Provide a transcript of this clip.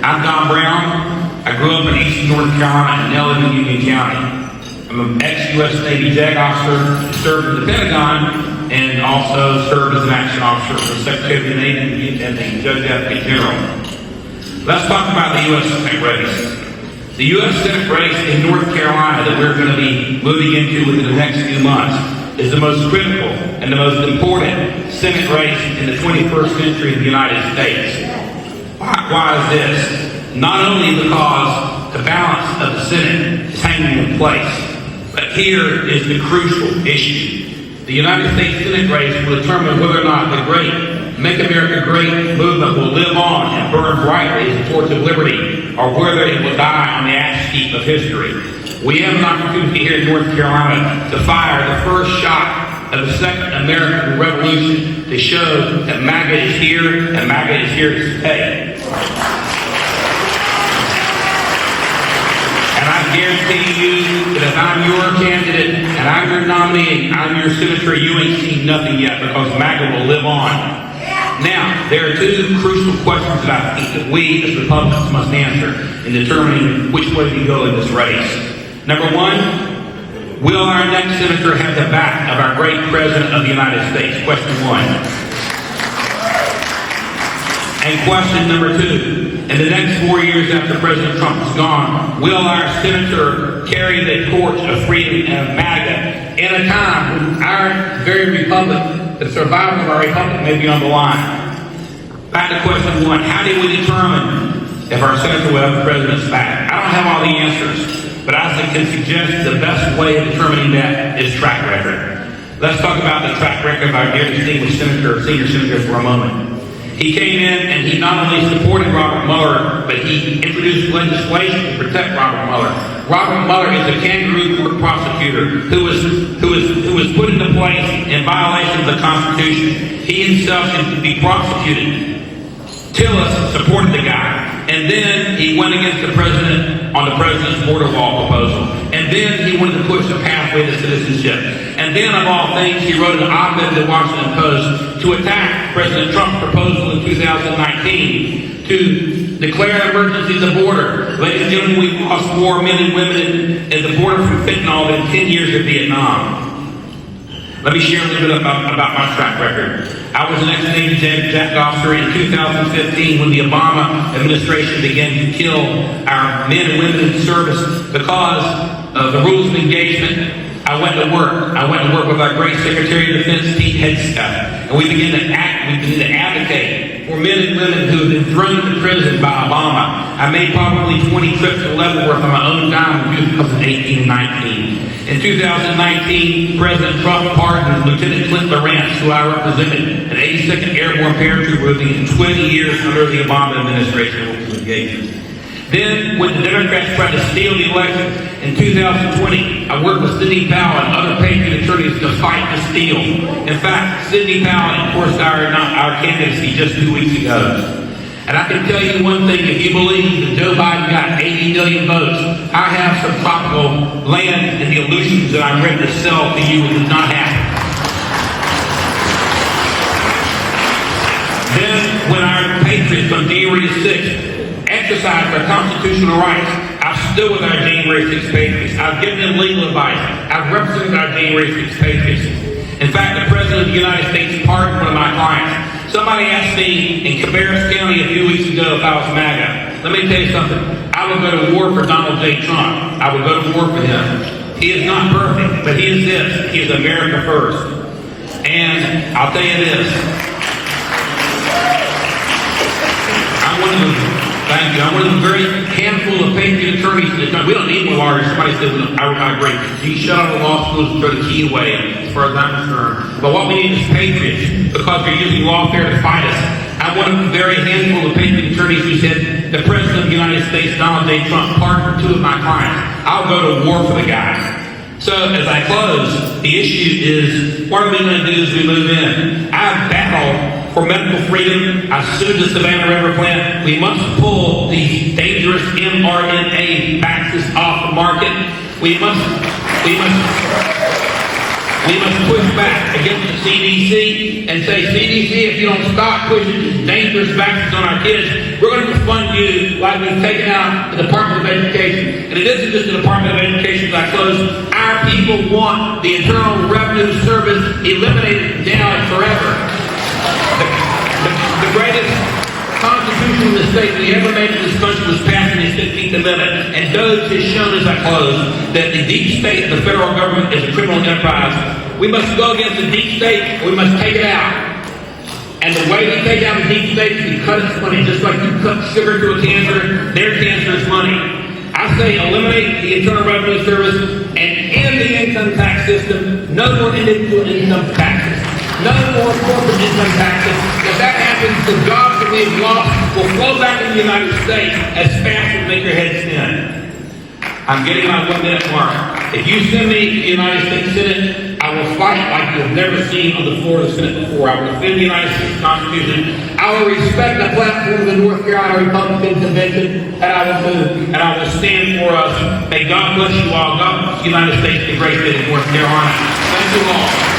I'm Don Brown. I grew up in Eastern North Carolina and now live in Union County. I'm an ex-U.S. Navy JAG officer, served in the Pentagon, and also served as an action officer for the Secretary of the Navy and the Judge Advocate General. Let's talk about the U.S. Senate race. The U.S. Senate race in North Carolina that we're going to be moving into within the next few months is the most critical and the most important Senate race in the 21st century in the United States. Why is this? Not only because the balance of the Senate is hanging in place, but here is the crucial issue. The United States Senate race will determine whether or not the great Make America Great movement will live on and burn brightly as a torch of liberty, or whether it will die on the ash heap of history. We have an opportunity here in North Carolina to fire the first shot of the Second American Revolution to show that MAGA is here and MAGA is here to stay. And I guarantee you that if I'm your candidate and I'm your nominee and I'm your senator, you ain't seen nothing yet, because MAGA will live on. Now, there are two crucial questions that I think that we as Republicans must answer in determining which way we go in this race. Number one, will our next senator have the back of our great President of the United States? Question one. And question number two, in the next 4 years after President Trump is gone, will our senator carry the torch of freedom and MAGA in a time when our very republic, the survival of our republic, may be on the line? Back to question one, how do we determine if our senator will have the president's back? I don't have all the answers, but I can suggest the best way of determining that is track record. Let's talk about the track record of our dear distinguished senator, senior senator, for a moment. He came in and he not only supported Robert Mueller, but he introduced legislation to protect Robert Mueller. Robert Mueller is a kangaroo court prosecutor who was put into place in violation of the Constitution. He himself should be prosecuted. Tillis supported the guy, and then he went against the president on the president's border wall proposal, and then he wanted to push the pathway to citizenship, and then of all things he wrote an op-ed in the Washington Post to attack President Trump's proposal in 2019 to declare an emergency at the border. Ladies and gentlemen, we've lost more men and women at the border from fentanyl than 10 years of Vietnam. Let me share a little bit about my track record. I was an ex-Navy JAG officer in 2015 when the Obama administration began to kill our men and women in service because of the rules of engagement. I went to work with our great Secretary of Defense, Pete Hegseth, and we began to advocate for men and women who have been thrown into prison by Obama. I made probably 20 trips to Leavenworth on my own dime in 2018 and 19. In 2019, President Trump pardoned Lieutenant Clint Lawrence, who I represented, an 82nd Airborne paratrooper in 20 years under the Obama administration rules of engagement. Then, when the Democrats tried to steal the election in 2020, I worked with Sidney Powell and other patriot attorneys to fight the steal. In fact, Sidney Powell endorsed our candidacy just 2 weeks ago. And I can tell you one thing, if you believe that Joe Biden got 80 million votes, I have some tropical land in the illusions that I'm ready to sell to you. It does not happen. Then, when our patriots on January 6th exercised their constitutional rights, I've stood with our January 6th patriots. I've given them legal advice. I've represented our January 6th patriots. In fact, the President of the United States pardoned one of my clients. Somebody asked me in Cabarrus County a few weeks ago if I was MAGA. Let me tell you something. I would go to war for Donald J. Trump. I would go to war for him. He is not perfect, but he is this. He is America first. And I'll tell you this. I'm one of the very handful of patriot attorneys in this country. We don't need more lawyers. Somebody said, I agree. You shut out the law schools and throw the key away, as far as I'm concerned. But what we need is patriots, because they're using lawfare to fight us. I'm one of the very handful of patriot attorneys who said, the President of the United States, Donald J. Trump, pardoned 2 of my clients. I'll go to war for the guy. So, as I close, the issue is, what are we going to do as we move in? I've battled for medical freedom. I sued the Savannah River plant. We must pull these dangerous mRNA vaccines off the market. We must We must push back against the CDC and say, CDC, if you don't stop pushing these dangerous vaccines on our kids, we're going to fund you like we've taken out the Department of Education. And it isn't just the Department of Education that I close. Our people want the Internal Revenue Service eliminated now and forever. The greatest Constitution of the state we ever made in this country was passed in the 15th Amendment, and Doge has shown as I close that the deep state of the federal government is a criminal enterprise. We must go against the deep state, we must take it out. And the way we take out the deep state is we cut its money, just like you cut sugar to a cancer, their cancer is money. I say eliminate the Internal Revenue Service and end the income tax system, no more individual income taxes. No more corporate income taxes. If that happens, the jobs that we've lost will flow back into the United States as fast as make your head spin. I'm getting my 1 minute mark. If you send me to the United States Senate, I will fight like you have never seen on the floor of the Senate before. I will defend the United States Constitution. I will respect the platform of the North Carolina Republican Convention, and I will move, and I will stand for us. May God bless you all. God bless the United States, the great state of North Carolina. Thank you all.